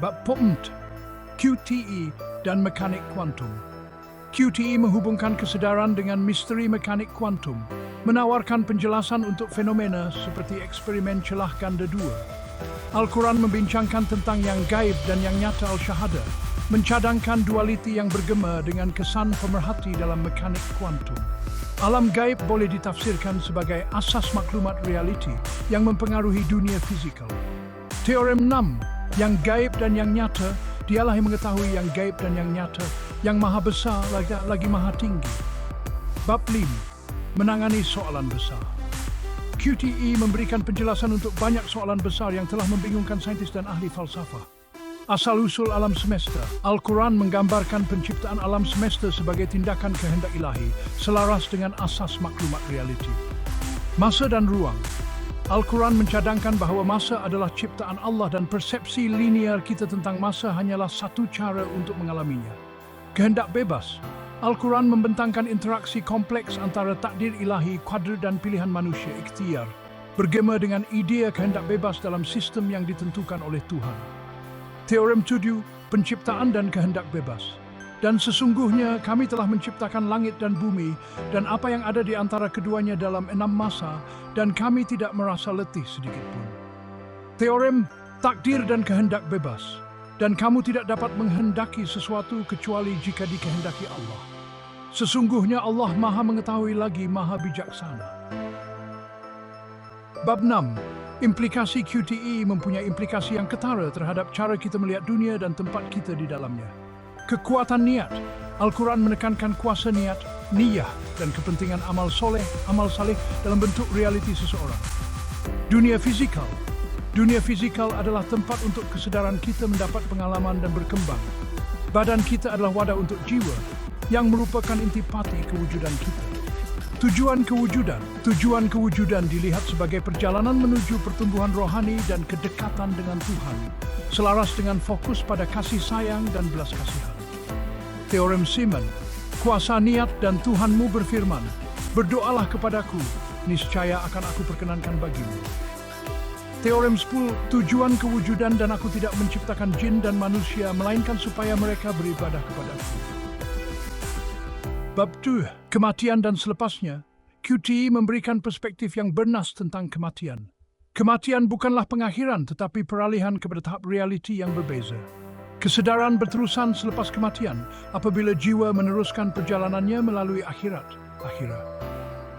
Speaker 1: Bab 4. QTE dan mekanik kuantum. QTE menghubungkan kesedaran dengan misteri mekanik kuantum, menawarkan penjelasan untuk fenomena seperti eksperimen celah ganda 2. Al-Quran membincangkan tentang yang gaib dan yang nyata al-syahadah, mencadangkan dualiti yang bergema dengan kesan pemerhati dalam mekanik kuantum. Alam gaib boleh ditafsirkan sebagai asas maklumat realiti yang mempengaruhi dunia fizikal. Teorem 6. Yang gaib dan yang nyata, dialah yang mengetahui yang gaib dan yang nyata, yang maha besar lagi maha tinggi. Bab 5. Menangani soalan besar. QTE memberikan penjelasan untuk banyak soalan besar yang telah membingungkan saintis dan ahli falsafah. Asal-usul alam semesta. Al-Quran menggambarkan penciptaan alam semesta sebagai tindakan kehendak ilahi, selaras dengan asas maklumat realiti. Masa dan ruang. Al-Quran mencadangkan bahawa masa adalah ciptaan Allah dan persepsi linear kita tentang masa hanyalah satu cara untuk mengalaminya. Kehendak bebas. Al-Quran membentangkan interaksi kompleks antara takdir ilahi, qadr dan pilihan manusia, ikhtiar, bergema dengan idea kehendak bebas dalam sistem yang ditentukan oleh Tuhan. Teorem 7. Penciptaan dan kehendak bebas. Dan sesungguhnya kami telah menciptakan langit dan bumi dan apa yang ada di antara keduanya dalam 6 masa, dan kami tidak merasa letih sedikitpun. Teorem takdir dan kehendak bebas. Dan kamu tidak dapat menghendaki sesuatu kecuali jika dikehendaki Allah. Sesungguhnya Allah Maha Mengetahui lagi Maha Bijaksana. Bab 6. Implikasi QTE mempunyai implikasi yang ketara terhadap cara kita melihat dunia dan tempat kita di dalamnya. Kekuatan niat. Al-Quran menekankan kuasa niat, niyah, dan kepentingan amal saleh dalam bentuk realiti seseorang. Dunia fisikal. Dunia fisikal adalah tempat untuk kesedaran kita mendapat pengalaman dan berkembang. Badan kita adalah wadah untuk jiwa, yang merupakan intipati kewujudan kita. Tujuan kewujudan dilihat sebagai perjalanan menuju pertumbuhan rohani dan kedekatan dengan Tuhan, selaras dengan fokus pada kasih sayang dan belas kasihan. Teorem Simon, kuasa niat dan Tuhanmu berfirman, berdoalah kepadaku, niscaya akan aku perkenankan bagimu. Teorem 10, tujuan kewujudan dan aku tidak menciptakan jin dan manusia, melainkan supaya mereka beribadah kepadaku. Bab 2, kematian dan selepasnya, QTE memberikan perspektif yang bernas tentang kematian. Kematian bukanlah pengakhiran, tetapi peralihan kepada tahap realiti yang berbeza. Kesedaran berterusan selepas kematian, apabila jiwa meneruskan perjalanannya melalui akhirat.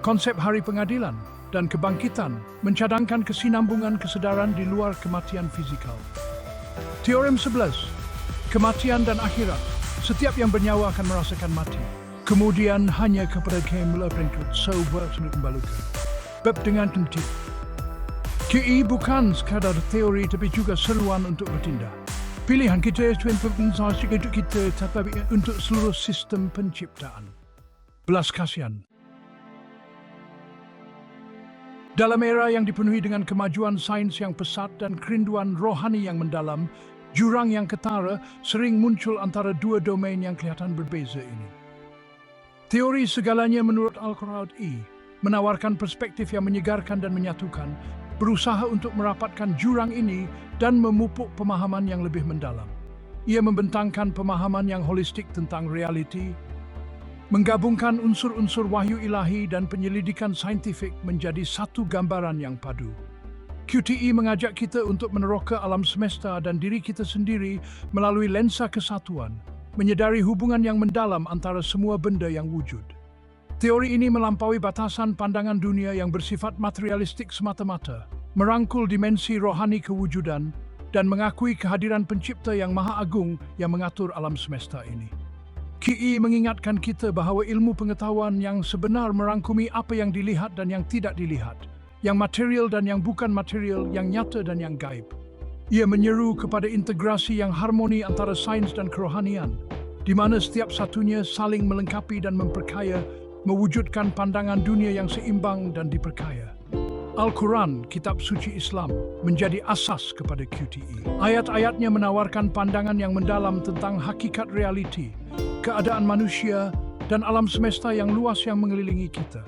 Speaker 1: Konsep hari pengadilan dan kebangkitan mencadangkan kesinambungan kesedaran di luar kematian fisikal. Teorem 11, kematian dan akhirat. Setiap yang bernyawa akan merasakan mati. Kemudian hanya kepada Kemla Penkut sobat membalukan. Bab dengan tentu. QE bukan sekadar teori tapi juga seruan untuk bertindak. Pilihan kita untuk kita tapi untuk seluruh sistem penciptaan. Belas kasihan. Dalam era yang dipenuhi dengan kemajuan sains yang pesat dan kerinduan rohani yang mendalam, jurang yang ketara sering muncul antara dua domain yang kelihatan berbeza ini. Teori segalanya menurut Al-Qur'ani menawarkan perspektif yang menyegarkan dan menyatukan, berusaha untuk merapatkan jurang ini dan memupuk pemahaman yang lebih mendalam. Ia membentangkan pemahaman yang holistik tentang realiti, menggabungkan unsur-unsur wahyu ilahi dan penyelidikan saintifik menjadi satu gambaran yang padu. QTE mengajak kita untuk meneroka alam semesta dan diri kita sendiri melalui lensa kesatuan, menyedari hubungan yang mendalam antara semua benda yang wujud. Teori ini melampaui batasan pandangan dunia yang bersifat materialistik semata-mata, merangkul dimensi rohani kewujudan, dan mengakui kehadiran pencipta yang maha agung yang mengatur alam semesta ini. QE mengingatkan kita bahawa ilmu pengetahuan yang sebenar merangkumi apa yang dilihat dan yang tidak dilihat, yang material dan yang bukan material, yang nyata dan yang gaib. Ia menyeru kepada integrasi yang harmoni antara sains dan kerohanian, di mana setiap satunya saling melengkapi dan memperkaya, mewujudkan pandangan dunia yang seimbang dan diperkaya. Al-Quran, kitab suci Islam, menjadi asas kepada QTE. Ayat-ayatnya menawarkan pandangan yang mendalam tentang hakikat realiti, keadaan manusia, dan alam semesta yang luas yang mengelilingi kita.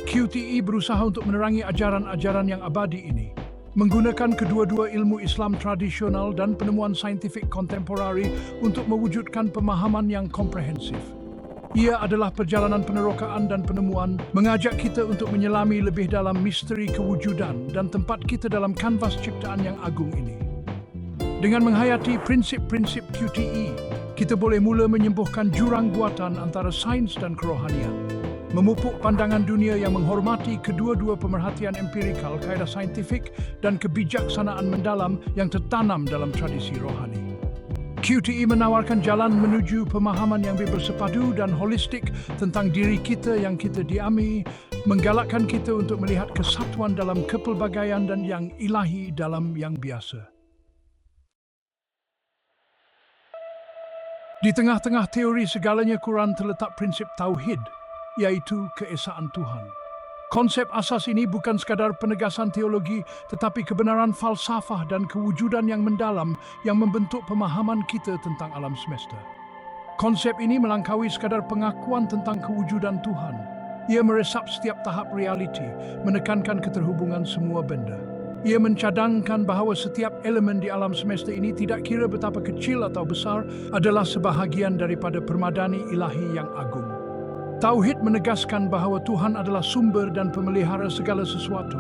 Speaker 1: QTE berusaha untuk menerangi ajaran-ajaran yang abadi ini, menggunakan kedua-dua ilmu Islam tradisional dan penemuan saintifik kontemporari untuk mewujudkan pemahaman yang komprehensif. Ia adalah perjalanan penerokaan dan penemuan, mengajak kita untuk menyelami lebih dalam misteri kewujudan dan tempat kita dalam kanvas ciptaan yang agung ini. Dengan menghayati prinsip-prinsip QTE, kita boleh mula menyembuhkan jurang buatan antara sains dan kerohanian, memupuk pandangan dunia yang menghormati kedua-dua pemerhatian empirikal, kaedah saintifik, dan kebijaksanaan mendalam yang tertanam dalam tradisi rohani. QTE menawarkan jalan menuju pemahaman yang bersepadu dan holistik tentang diri kita yang kita diami, menggalakkan kita untuk melihat kesatuan dalam kepelbagaian dan yang ilahi dalam yang biasa. Di tengah-tengah teori segalanya Quran terletak prinsip tauhid, yaitu keesaan Tuhan. Konsep asas ini bukan sekadar penegasan teologi, tetapi kebenaran falsafah dan kewujudan yang mendalam yang membentuk pemahaman kita tentang alam semesta. Konsep ini melangkaui sekadar pengakuan tentang kewujudan Tuhan. Ia meresap setiap tahap realiti, menekankan keterhubungan semua benda. Ia mencadangkan bahawa setiap elemen di alam semesta ini, tidak kira betapa kecil atau besar, adalah sebahagian daripada permadani ilahi yang agung. Tauhid menegaskan bahawa Tuhan adalah sumber dan pemelihara segala sesuatu,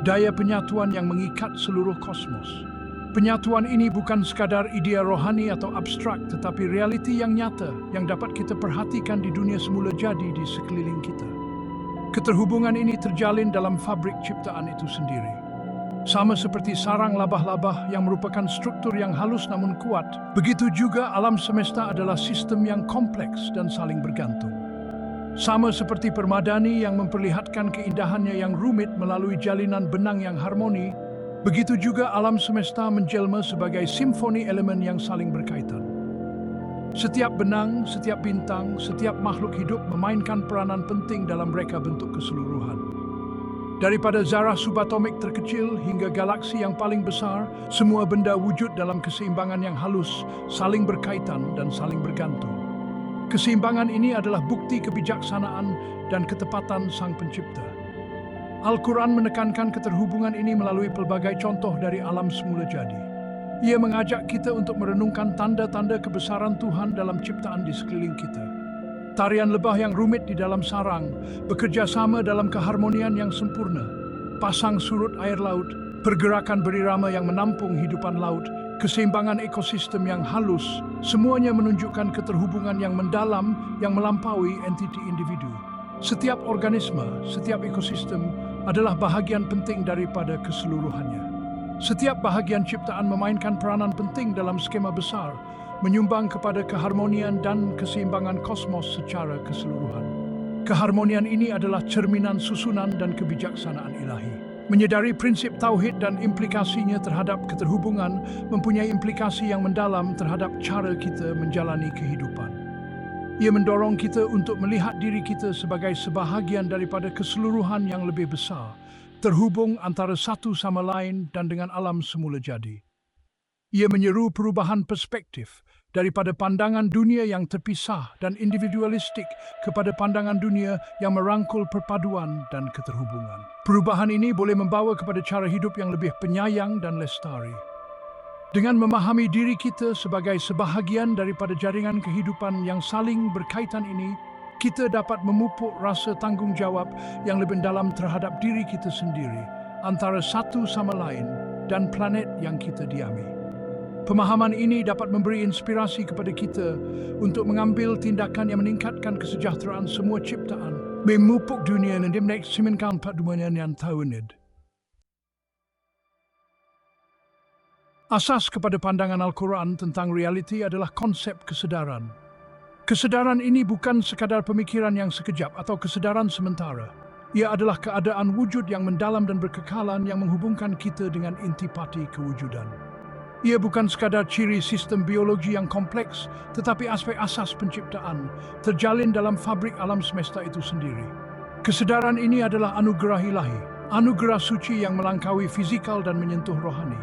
Speaker 1: daya penyatuan yang mengikat seluruh kosmos. Penyatuan ini bukan sekadar idea rohani atau abstrak, tetapi realiti yang nyata yang dapat kita perhatikan di dunia semula jadi di sekeliling kita. Keterhubungan ini terjalin dalam fabrik ciptaan itu sendiri. Sama seperti sarang labah-labah yang merupakan struktur yang halus namun kuat, begitu juga alam semesta adalah sistem yang kompleks dan saling bergantung. Sama seperti permadani yang memperlihatkan keindahannya yang rumit melalui jalinan benang yang harmoni, begitu juga alam semesta menjelma sebagai simfoni elemen yang saling berkaitan. Setiap benang, setiap bintang, setiap makhluk hidup memainkan peranan penting dalam reka bentuk keseluruhan. Daripada zarah subatomik terkecil hingga galaksi yang paling besar, semua benda wujud dalam keseimbangan yang halus, saling berkaitan dan saling bergantung. Keseimbangan ini adalah bukti kebijaksanaan dan ketepatan Sang Pencipta. Al-Quran menekankan keterhubungan ini melalui pelbagai contoh dari alam semula jadi. Ia mengajak kita untuk merenungkan tanda-tanda kebesaran Tuhan dalam ciptaan di sekeliling kita. Tarian lebah yang rumit di dalam sarang, bekerja sama dalam keharmonian yang sempurna. Pasang surut air laut, pergerakan berirama yang menampung hidupan laut, keseimbangan ekosistem yang halus, semuanya menunjukkan keterhubungan yang mendalam yang melampaui entiti individu. Setiap organisme, setiap ekosistem adalah bahagian penting daripada keseluruhannya. Setiap bahagian ciptaan memainkan peranan penting dalam skema besar, menyumbang kepada keharmonian dan keseimbangan kosmos secara keseluruhan. Keharmonian ini adalah cerminan susunan dan kebijaksanaan ilahi. Menyedari prinsip tauhid dan implikasinya terhadap keterhubungan mempunyai implikasi yang mendalam terhadap cara kita menjalani kehidupan. Ia mendorong kita untuk melihat diri kita sebagai sebahagian daripada keseluruhan yang lebih besar, terhubung antara satu sama lain dan dengan alam semula jadi. Ia menyeru perubahan perspektif daripada pandangan dunia yang terpisah dan individualistik kepada pandangan dunia yang merangkul perpaduan dan keterhubungan. Perubahan ini boleh membawa kepada cara hidup yang lebih penyayang dan lestari. Dengan memahami diri kita sebagai sebahagian daripada jaringan kehidupan yang saling berkaitan ini, kita dapat memupuk rasa tanggungjawab yang lebih dalam terhadap diri kita sendiri, antara satu sama lain dan planet yang kita diami. Pemahaman ini dapat memberi inspirasi kepada kita untuk mengambil tindakan yang meningkatkan kesejahteraan semua ciptaan, memupuk dunia dan dimneksiminkan paduan yang tauhid. Asas kepada pandangan Al-Quran tentang realiti adalah konsep kesedaran. Kesedaran ini bukan sekadar pemikiran yang sekejap atau kesedaran sementara. Ia adalah keadaan wujud yang mendalam dan berkekalan yang menghubungkan kita dengan intipati kewujudan. Ia bukan sekadar ciri sistem biologi yang kompleks, tetapi aspek asas penciptaan, terjalin dalam fabrik alam semesta itu sendiri. Kesedaran ini adalah anugerah ilahi, anugerah suci yang melangkaui fizikal dan menyentuh rohani.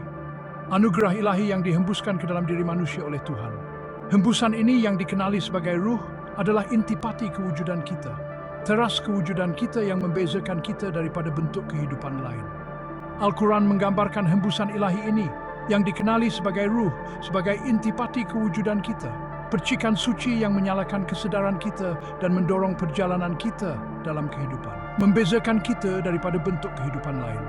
Speaker 1: Anugerah ilahi yang dihembuskan ke dalam diri manusia oleh Tuhan. Hembusan ini yang dikenali sebagai ruh adalah intipati kewujudan kita, teras kewujudan kita yang membezakan kita daripada bentuk kehidupan lain. Al-Quran menggambarkan hembusan ilahi ini yang dikenali sebagai ruh, sebagai intipati kewujudan kita, percikan suci yang menyalakan kesedaran kita dan mendorong perjalanan kita dalam kehidupan, membezakan kita daripada bentuk kehidupan lain.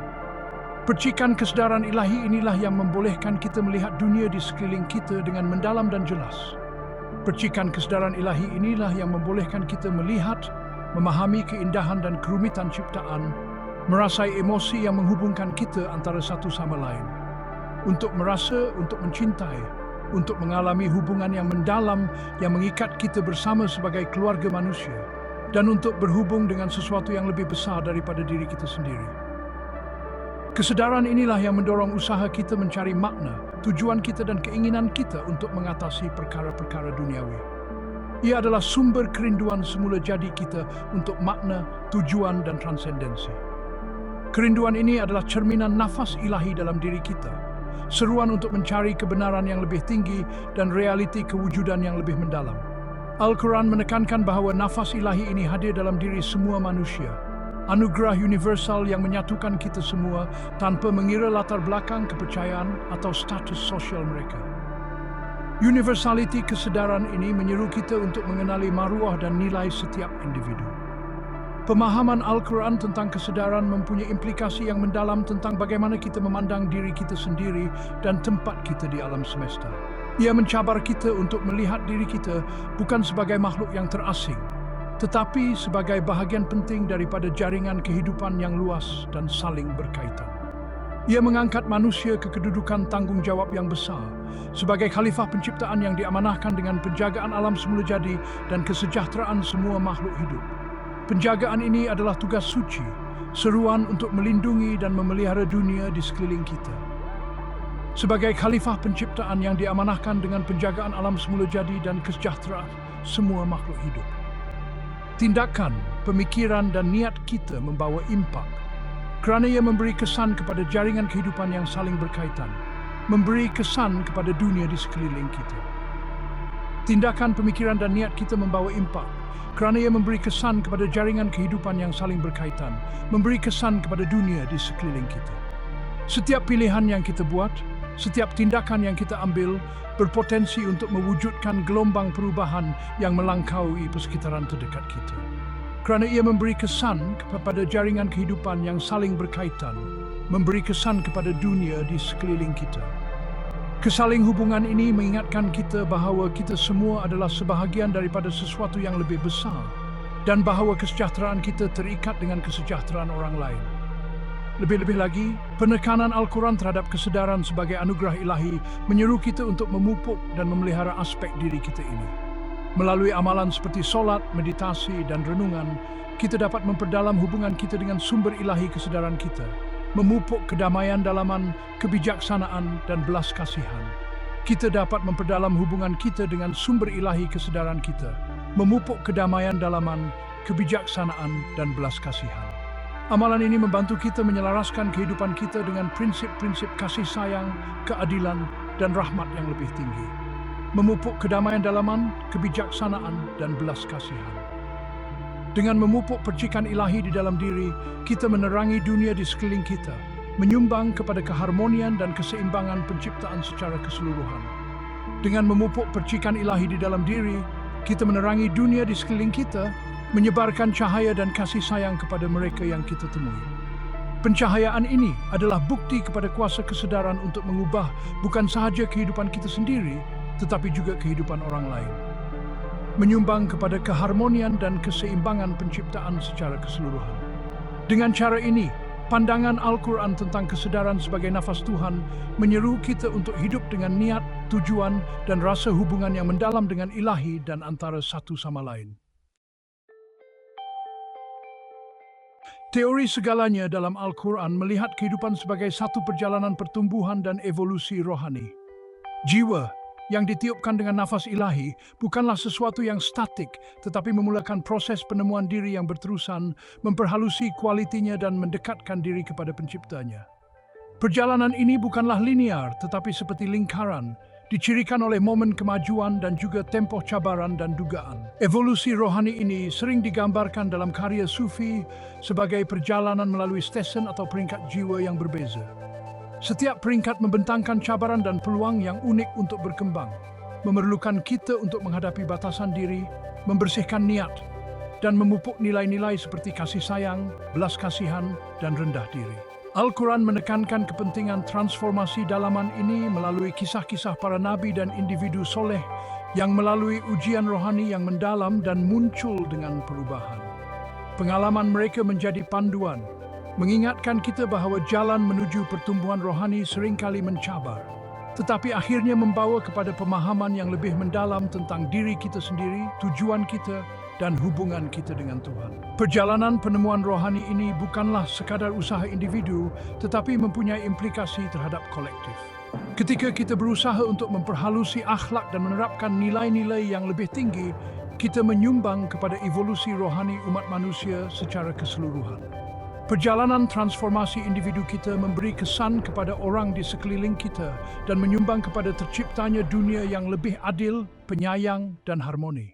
Speaker 1: Percikan kesedaran ilahi inilah yang membolehkan kita melihat dunia di sekeliling kita dengan mendalam dan jelas. Percikan kesedaran ilahi inilah yang membolehkan kita melihat, memahami keindahan dan kerumitan ciptaan, merasai emosi yang menghubungkan kita antara satu sama lain. Untuk merasa, untuk mencintai, untuk mengalami hubungan yang mendalam yang mengikat kita bersama sebagai keluarga manusia, dan untuk berhubung dengan sesuatu yang lebih besar daripada diri kita sendiri. Kesedaran inilah yang mendorong usaha kita mencari makna, tujuan kita dan keinginan kita untuk mengatasi perkara-perkara duniawi. Ia adalah sumber kerinduan semula jadi kita untuk makna, tujuan dan transendensi. Kerinduan ini adalah cerminan nafas ilahi dalam diri kita, seruan untuk mencari kebenaran yang lebih tinggi dan realiti kewujudan yang lebih mendalam. Al-Quran menekankan bahawa nafas ilahi ini hadir dalam diri semua manusia, anugerah universal yang menyatukan kita semua tanpa mengira latar belakang kepercayaan atau status sosial mereka. Universaliti kesedaran ini menyeru kita untuk mengenali maruah dan nilai setiap individu. Pemahaman Al-Quran tentang kesedaran mempunyai implikasi yang mendalam tentang bagaimana kita memandang diri kita sendiri dan tempat kita di alam semesta. Ia mencabar kita untuk melihat diri kita bukan sebagai makhluk yang terasing, tetapi sebagai bahagian penting daripada jaringan kehidupan yang luas dan saling berkaitan. Ia mengangkat manusia ke kedudukan tanggungjawab yang besar sebagai khalifah penciptaan yang diamanahkan dengan penjagaan alam semula jadi dan kesejahteraan semua makhluk hidup. Penjagaan ini adalah tugas suci, seruan untuk melindungi dan memelihara dunia di sekeliling kita. Sebagai khalifah penciptaan yang diamanahkan dengan penjagaan alam semula jadi dan kesejahteraan semua makhluk hidup. Tindakan, pemikiran dan niat kita membawa impak, kerana ia memberi kesan kepada jaringan kehidupan yang saling berkaitan, memberi kesan kepada dunia di sekeliling kita. Tindakan, pemikiran dan niat kita membawa impak, kerana ia memberi kesan kepada jaringan kehidupan yang saling berkaitan, memberi kesan kepada dunia di sekeliling kita. Setiap pilihan yang kita buat, setiap tindakan yang kita ambil, berpotensi untuk mewujudkan gelombang perubahan yang melangkaui persekitaran terdekat kita. Kerana ia memberi kesan kepada jaringan kehidupan yang saling berkaitan, memberi kesan kepada dunia di sekeliling kita. Kesaling hubungan ini mengingatkan kita bahawa kita semua adalah sebahagian daripada sesuatu yang lebih besar dan bahawa kesejahteraan kita terikat dengan kesejahteraan orang lain. Lebih-lebih lagi, penekanan Al-Quran terhadap kesedaran sebagai anugerah ilahi menyeru kita untuk memupuk dan memelihara aspek diri kita ini. Melalui amalan seperti solat, meditasi dan renungan, kita dapat memperdalam hubungan kita dengan sumber ilahi kesedaran kita, memupuk kedamaian dalaman, kebijaksanaan dan belas kasihan. Kita dapat memperdalam hubungan kita dengan sumber ilahi kesedaran kita, memupuk kedamaian dalaman, kebijaksanaan dan belas kasihan. Amalan ini membantu kita menyelaraskan kehidupan kita dengan prinsip-prinsip kasih sayang, keadilan dan rahmat yang lebih tinggi. Memupuk kedamaian dalaman, kebijaksanaan dan belas kasihan. Dengan memupuk percikan ilahi di dalam diri, kita menerangi dunia di sekeliling kita, menyumbang kepada keharmonian dan keseimbangan penciptaan secara keseluruhan. Dengan memupuk percikan ilahi di dalam diri, kita menerangi dunia di sekeliling kita, menyebarkan cahaya dan kasih sayang kepada mereka yang kita temui. Pencahayaan ini adalah bukti kepada kuasa kesedaran untuk mengubah bukan sahaja kehidupan kita sendiri, tetapi juga kehidupan orang lain. Menyumbang kepada keharmonian dan keseimbangan penciptaan secara keseluruhan. Dengan cara ini, pandangan Al-Quran tentang kesedaran sebagai nafas Tuhan menyeru kita untuk hidup dengan niat, tujuan, dan rasa hubungan yang mendalam dengan ilahi dan antara satu sama lain. Teori segalanya dalam Al-Quran melihat kehidupan sebagai satu perjalanan pertumbuhan dan evolusi rohani. Jiwa yang ditiupkan dengan nafas ilahi bukanlah sesuatu yang statik, tetapi memulakan proses penemuan diri yang berterusan, memperhalusi kualitinya dan mendekatkan diri kepada penciptanya. Perjalanan ini bukanlah linear, tetapi seperti lingkaran, dicirikan oleh momen kemajuan dan juga tempoh cabaran dan dugaan. Evolusi rohani ini sering digambarkan dalam karya Sufi sebagai perjalanan melalui stesen atau peringkat jiwa yang berbeza. Setiap peringkat membentangkan cabaran dan peluang yang unik untuk berkembang, memerlukan kita untuk menghadapi batasan diri, membersihkan niat, dan memupuk nilai-nilai seperti kasih sayang, belas kasihan, dan rendah diri. Al-Quran menekankan kepentingan transformasi dalaman ini melalui kisah-kisah para nabi dan individu soleh yang melalui ujian rohani yang mendalam dan muncul dengan perubahan. Pengalaman mereka menjadi panduan, mengingatkan kita bahawa jalan menuju pertumbuhan rohani seringkali mencabar, tetapi akhirnya membawa kepada pemahaman yang lebih mendalam tentang diri kita sendiri, tujuan kita, dan hubungan kita dengan Tuhan. Perjalanan penemuan rohani ini bukanlah sekadar usaha individu, tetapi mempunyai implikasi terhadap kolektif. Ketika kita berusaha untuk memperhalusi akhlak dan menerapkan nilai-nilai yang lebih tinggi, kita menyumbang kepada evolusi rohani umat manusia secara keseluruhan. Perjalanan transformasi individu kita memberi kesan kepada orang di sekeliling kita dan menyumbang kepada terciptanya dunia yang lebih adil, penyayang, dan harmoni.